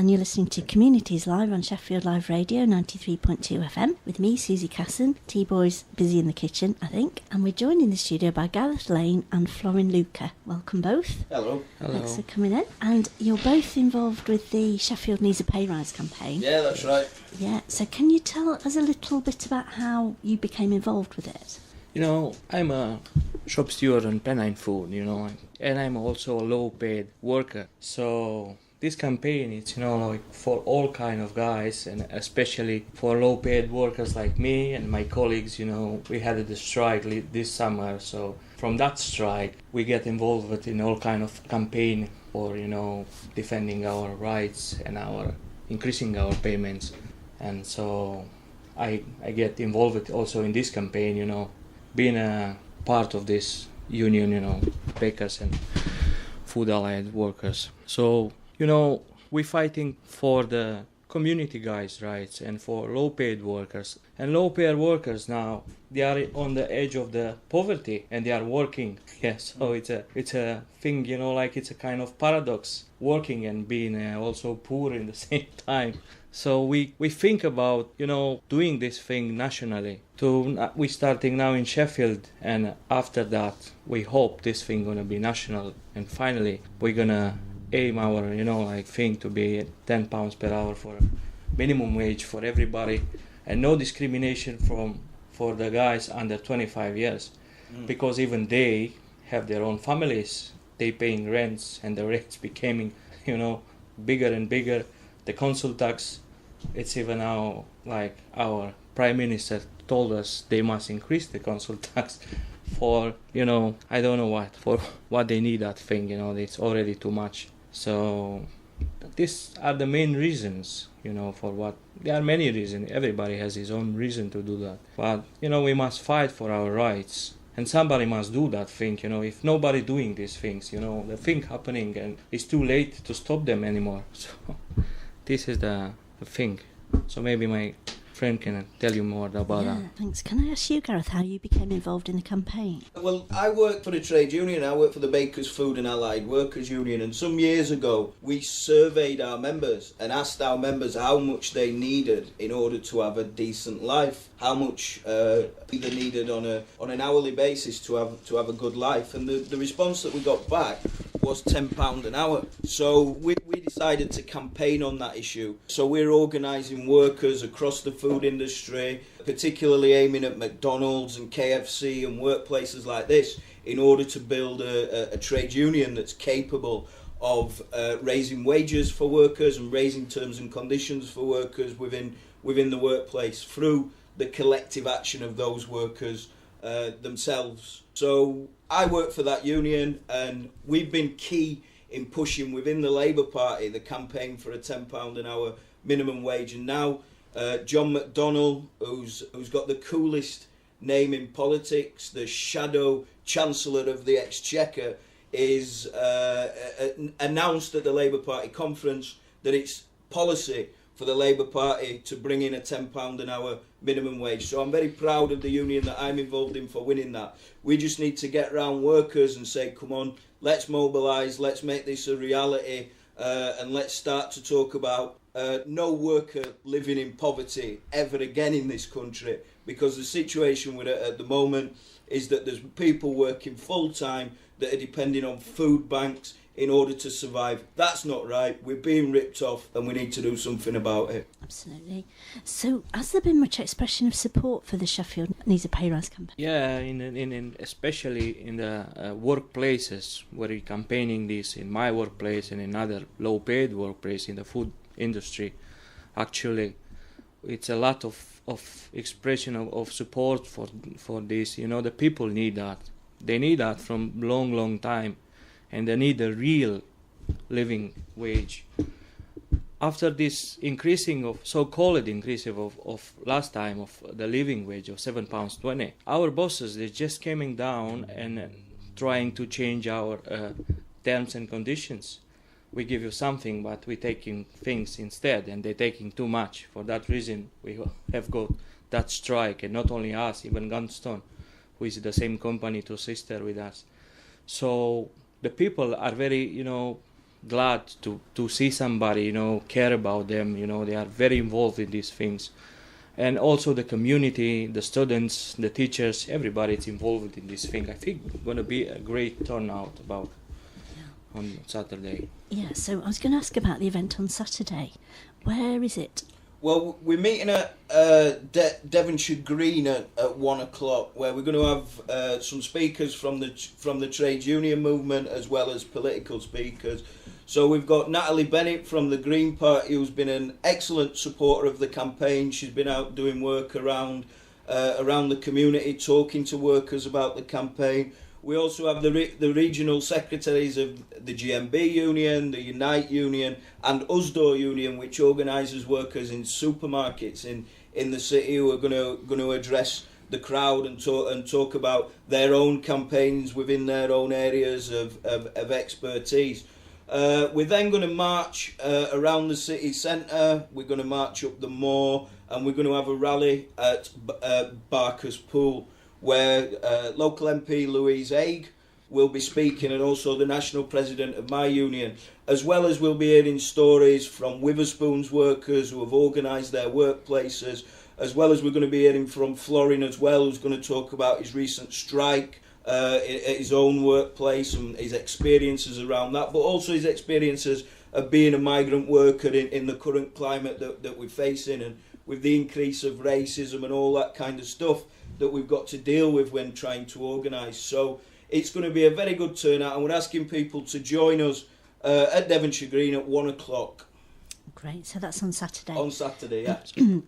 and you're listening to Communities Live on Sheffield Live Radio 93.2 FM with me, Susie Casson. T-Boy's busy in the kitchen, I think, and we're joined in the studio by Gareth Lane and Florin Luca. Welcome both. Hello. Thanks for coming in. And you're both involved with the Sheffield Needs a Payrise campaign. Yeah, that's right. Yeah, so can you tell us a little bit about how you became involved with it? You know, I'm a shop steward on Pennine Food, you know, and I'm also a low-paid worker. So this campaign is, you know, like for all kind of guys, and especially for low-paid workers like me and my colleagues. You know, we had a strike this summer, so from that strike we get involved in all kind of campaign for, you know, defending our rights and increasing our payments. And so I get involved also in this campaign, you know, being a part of this union, you know, bakers and food allied workers. So, you know, we're fighting for the community guys' rights and for low-paid workers. And low-paid workers now, they are on the edge of the poverty and they are working. Yeah, so it's a thing, you know, like it's a kind of paradox, working and being also poor in the same time. So we think about, you know, doing this thing nationally. We're starting now in Sheffield, and after that we hope this thing gonna be national, and finally we're gonna aim our, you know, like thing to be £10 per hour for minimum wage for everybody, and no discrimination for the guys under 25 years, because even they have their own families, they paying rents, and the rates becoming, you know, bigger and bigger. The council tax, it's even now like our Prime Minister told us they must increase the council tax for, you know, I don't know what, for what they need that thing, you know, it's already too much. So these are the main reasons, you know, for what, there are many reasons, everybody has his own reason to do that. But, you know, we must fight for our rights. And somebody must do that thing, you know. If nobody doing these things, you know, the thing happening and it's too late to stop them anymore. So this is the thing. So maybe my friend can tell you more about that. Thanks. Can I ask you, Gareth, how you became involved in the campaign? Well, I work for the trade union. I work for the Bakers, Food and Allied Workers Union, and some years ago we surveyed our members and asked our members how much they needed in order to have a decent life, how much they needed on an hourly basis to have a good life, and the response that we got back was £10 an hour. So we decided to campaign on that issue. So we're organising workers across the food industry, particularly aiming at McDonald's and KFC and workplaces like this, in order to build a trade union that's capable of raising wages for workers and raising terms and conditions for workers within the workplace through the collective action of those workers themselves. So I work for that union, and we've been key in pushing within the Labour Party the campaign for a £10 an hour minimum wage. And now John McDonnell, who's got the coolest name in politics, the shadow chancellor of the Exchequer, is announced at the Labour Party conference that it's policy for the Labour Party to bring in a £10 an hour minimum wage. So I'm very proud of the union that I'm involved in for winning that. We just need to get round workers and say, come on, let's mobilise, let's make this a reality, and let's start to talk about no worker living in poverty ever again in this country, because the situation with it at the moment is that there's people working full-time that are depending on food banks in order to survive. That's not right. We're being ripped off and we need to do something about it. Absolutely. So has there been much expression of support for the Sheffield Needs a Payrise campaign? Yeah, in especially in the workplaces where we're campaigning this, in my workplace and in other low-paid workplace in the food industry, actually it's a lot of expression of support for this. You know, the people need that. They need that from long time, and they need a real living wage. After this so-called increase of last time of the living wage of £7.20, our bosses, they're just coming down and trying to change our terms and conditions. We give you something, but we're taking things instead, and they're taking too much. For that reason, we have got that strike, and not only us, even Gunstone, who is the same company to sister with us. So the people are very, glad to see somebody, care about them. They are very involved in these things. And also the community, the students, the teachers, everybody is involved in this thing. I think it's going to be a great turnout on Saturday. Yeah, so I was going to ask about the event on Saturday. Where is it? Well, we're meeting at Devonshire Green at 1 o'clock, where we're going to have some speakers from the trade union movement as well as political speakers. So we've got Natalie Bennett from the Green Party, who's been an excellent supporter of the campaign. She's been out doing work around the community, talking to workers about the campaign. We also have the regional secretaries of the GMB Union, the Unite Union and USDO Union, which organises workers in supermarkets in the city, who are going to address the crowd and talk about their own campaigns within their own areas of expertise. We're then going to march around the city centre, we're going to march up the moor, and we're going to have a rally at Barker's Pool, where local MP Louise Haigh will be speaking, and also the national president of my union, as well as we'll be hearing stories from Witherspoon's workers who have organised their workplaces, as well as we're going to be hearing from Florin as well, who's going to talk about his recent strike at his own workplace and his experiences around that, but also his experiences of being a migrant worker in the current climate that we're facing, and with the increase of racism and all that kind of stuff that we've got to deal with when trying to organise. So it's going to be a very good turnout, and we're asking people to join us at Devonshire Green at 1 o'clock. Great, so that's on Saturday. On Saturday, yeah.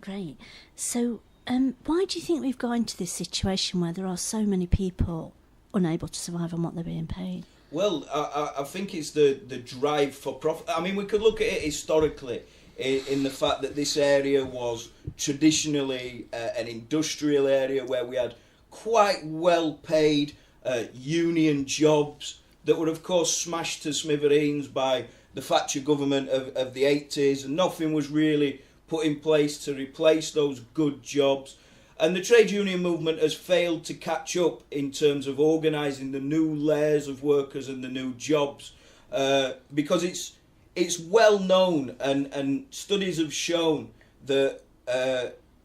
Great. So why do you think we've got into this situation where there are so many people unable to survive on what they're being paid? Well, I think it's the drive for profit. I mean, we could look at it historically in the fact that this area was traditionally an industrial area where we had quite well-paid union jobs that were, of course, smashed to smithereens by the Thatcher government of the 80s, and nothing was really put in place to replace those good jobs. And the trade union movement has failed to catch up in terms of organising the new layers of workers and the new jobs, because it's well known, and studies have shown that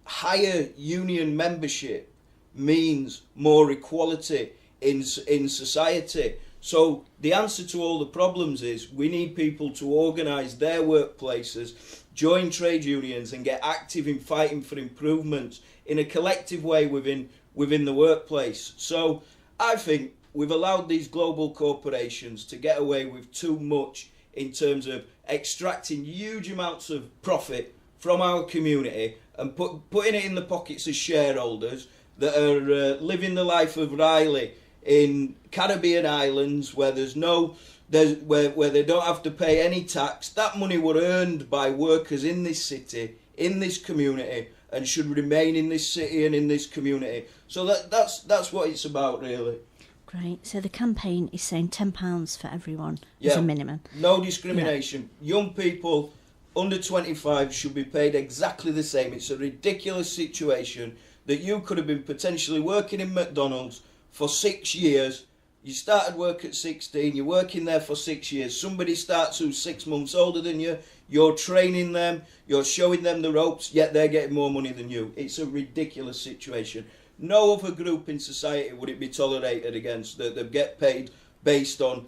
higher union membership means more equality in society. So the answer to all the problems is we need people to organise their workplaces, join trade unions and get active in fighting for improvements in a collective way within the workplace. So I think we've allowed these global corporations to get away with too much in terms of extracting huge amounts of profit from our community and putting it in the pockets of shareholders that are living the life of Riley in Caribbean islands where where they don't have to pay any tax. That money were earned by workers in this city, in this community, and should remain in this city and in this community. So that's what it's about, really. Great. So the campaign is saying £10 for everyone as a minimum. No discrimination. Yeah. Young people under 25 should be paid exactly the same. It's a ridiculous situation that you could have been potentially working in McDonald's for 6 years. You started work at 16, you're working there for 6 years. Somebody starts who's 6 months older than you, you're training them, you're showing them the ropes, yet they're getting more money than you. It's a ridiculous situation. No other group in society would it be tolerated against, that they get paid based on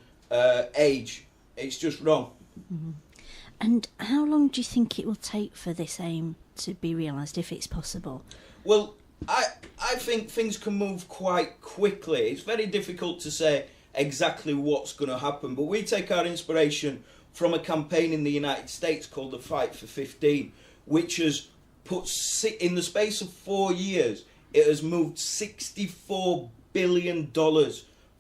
age. It's just wrong. Mm-hmm. And how long do you think it will take for this aim to be realised, if it's possible? Well, I think things can move quite quickly. It's very difficult to say exactly what's going to happen, but we take our inspiration from a campaign in the United States called the Fight for 15, which has put, in the space of 4 years, it has moved $64 billion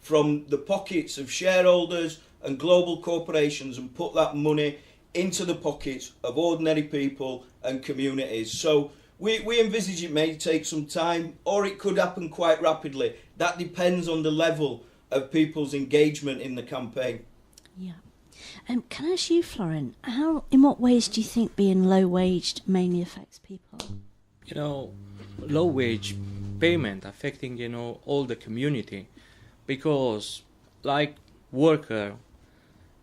from the pockets of shareholders and global corporations and put that money into the pockets of ordinary people and communities. So we envisage it may take some time, or it could happen quite rapidly. That depends on the level of people's engagement in the campaign. Yeah. Can I ask you, Florin, in what ways do you think being low-waged mainly affects people? Low-wage payment affecting, all the community, because like worker,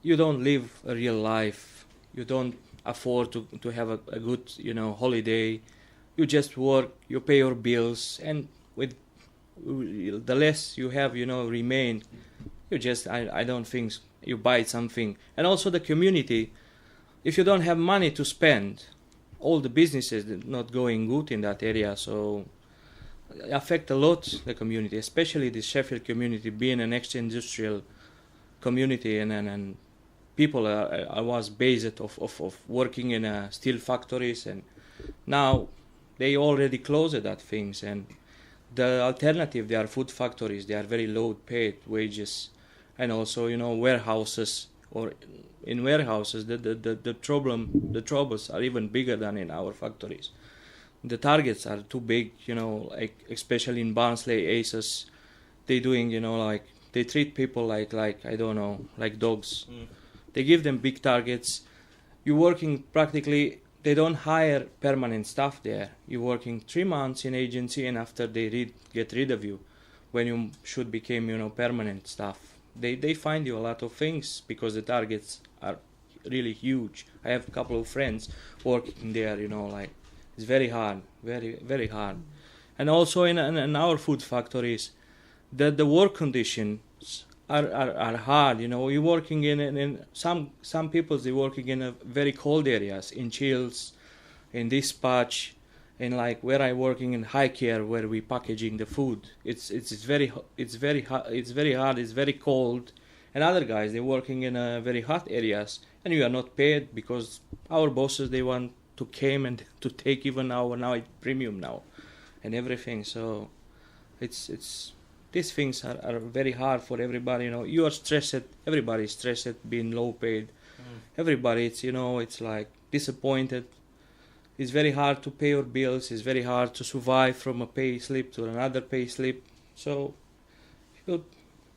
you don't live a real life. You don't afford to have a good, holiday. You just work, you pay your bills, and with the less you have, remain, you just, I don't think, you buy something. And also the community, if you don't have money to spend, all the businesses not going good in that area, so affect a lot the community, especially the Sheffield community being an ex-industrial community, and people I was based of working in steel factories, and now they already closed that things, and the alternative, they are food factories, they are very low paid wages, and also warehouses, or in warehouses the troubles are even bigger than in our factories. The targets are too big, like especially in Barnsley, ACES, they doing, they treat people like I don't know, like dogs. They give them big targets. You're working practically, they don't hire permanent staff there. You're working 3 months in agency, and after they get rid of you, when you should become, permanent staff. They find you a lot of things because the targets are really huge. I have a couple of friends working there, it's very hard, very, very hard. And also in our food factories, the work conditions are hard. You're working in some people, they're working in very cold areas, in chills, in dispatch, and like where I working in high care, where we packaging the food. It's very hard. It's very cold. And other guys, they're working in very hot areas, and you are not paid because our bosses, they want to came and to take even our now premium now, and everything. So it's these things are very hard for everybody. You are stressed. Everybody's stressed, being low paid. Everybody, it's like disappointed. It's very hard to pay your bills. It's very hard to survive from a pay slip to another pay slip. So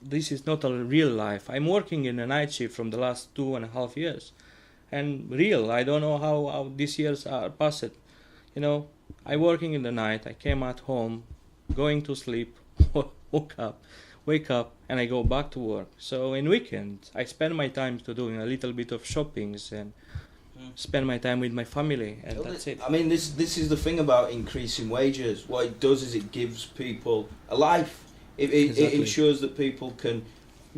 this is not a real life. I'm working in a night shift from the last 2.5 years. And real, I don't know how these years are passed. I working in the night, I came at home, going to sleep, wake up, and I go back to work. So in weekends, I spend my time to doing a little bit of shoppings and spend my time with my family, and that's it. I mean, this is the thing about increasing wages. What it does is it gives people a life. It ensures that people can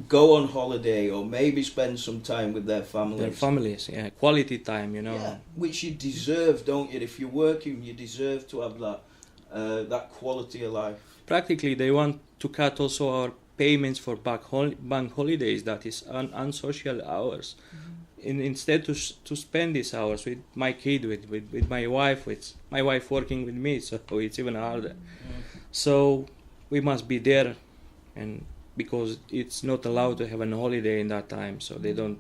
go on holiday or maybe spend some time with their families. Their families, yeah, quality time, Yeah, which you deserve, don't you? If you're working, you deserve to have that quality of life. Practically, they want to cut also our payments for bank holidays, that is unsocial hours. Instead to spend these hours with my kid, with my wife, with my wife working with me, so it's even harder. So we must be there, and because it's not allowed to have a holiday in that time, so they don't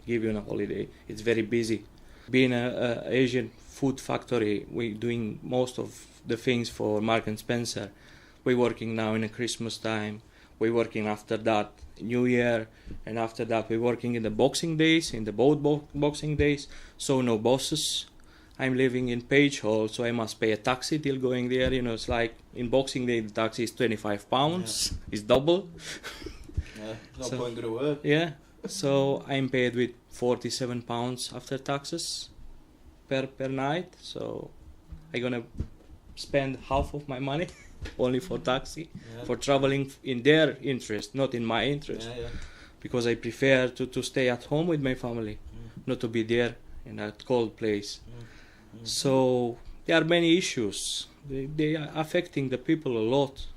give you a holiday. It's very busy. Being a Asian food factory, we're doing most of the things for Mark and Spencer. We're working now in a Christmas time. We're working after that New Year, and after that we're working in the Boxing Days, in the both Boxing Days. So no bosses. I'm living in Page Hall, so I must pay a taxi till going there. It's like in Boxing Day the taxi is £25. Yeah. It's double. Yeah, no point going to work. Yeah, so I'm paid with £47 after taxes per night. So I'm gonna spend half of my money only for taxi, for traveling in their interest, not in my interest. Because I prefer to stay at home with my family, not to be there in that cold place. So there are many issues. They are affecting the people a lot,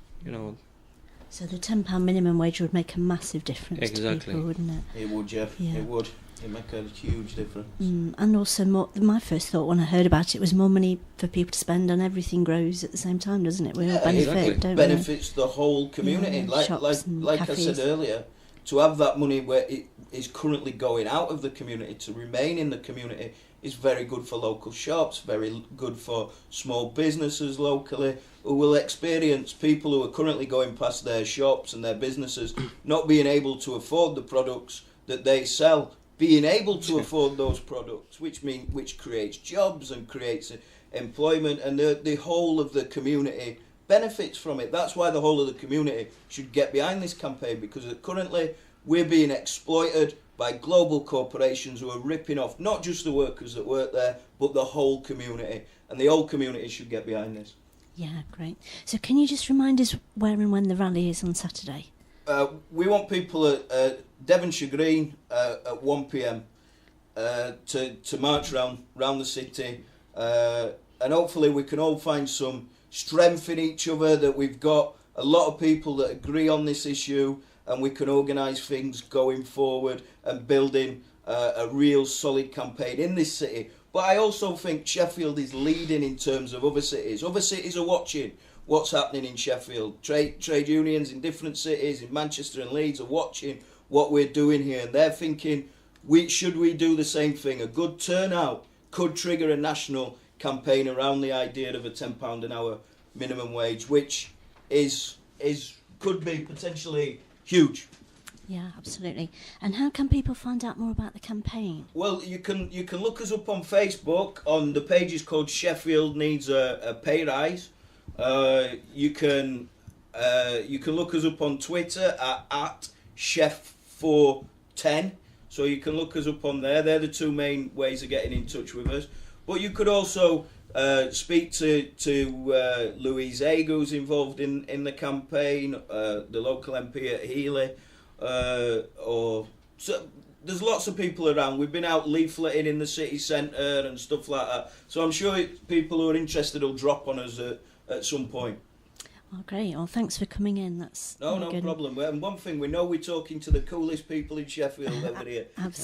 So the £10 minimum wage would make a massive difference to people, wouldn't it? It would, yeah. It would. It make a huge difference. And also, my first thought when I heard about it was more money for people to spend, and everything grows at the same time, doesn't it? We all benefit, don't we? Benefits the whole community. Like I said earlier, to have that money where it is currently going out of the community to remain in the community is very good for local shops, very good for small businesses locally, who will experience people who are currently going past their shops and their businesses not being able to afford the products that they sell, being able to afford those products, which creates jobs and creates employment, and the whole of the community benefits from it. That's why the whole of the community should get behind this campaign, because currently we're being exploited by global corporations who are ripping off not just the workers that work there, but the whole community. And the whole community should get behind this. Yeah, great. So can you just remind us where and when the rally is on Saturday? We want people at Devonshire Green at 1 p.m. To march round the city, and hopefully we can all find some strength in each other, that we've got a lot of people that agree on this issue, and we can organise things going forward and building a real solid campaign in this city. But I also think Sheffield is leading in terms of other cities. Other cities are watching what's happening in Sheffield. Trade unions in different cities, in Manchester and Leeds, are watching what we're doing here, and they're thinking, should we do the same thing? A good turnout could trigger a national campaign around the idea of a £10 an hour minimum wage, which could be potentially huge. Yeah, absolutely. And how can people find out more about the campaign? Well, you can look us up on Facebook. On the page is called Sheffield Needs a Pay Rise. You can look us up on Twitter at Chef410. So you can look us up on there. They're the two main ways of getting in touch with us. But you could also speak to Louise Haig, who's involved in the campaign, the local MP at Healy. So there's lots of people around. We've been out leafleting in the city centre and stuff like that. So I'm sure people who are interested will drop on us at some point. Oh, great. Well, thanks for coming in. That's no good. problem. And one thing, we know we're talking to the coolest people in Sheffield over here. Absolutely.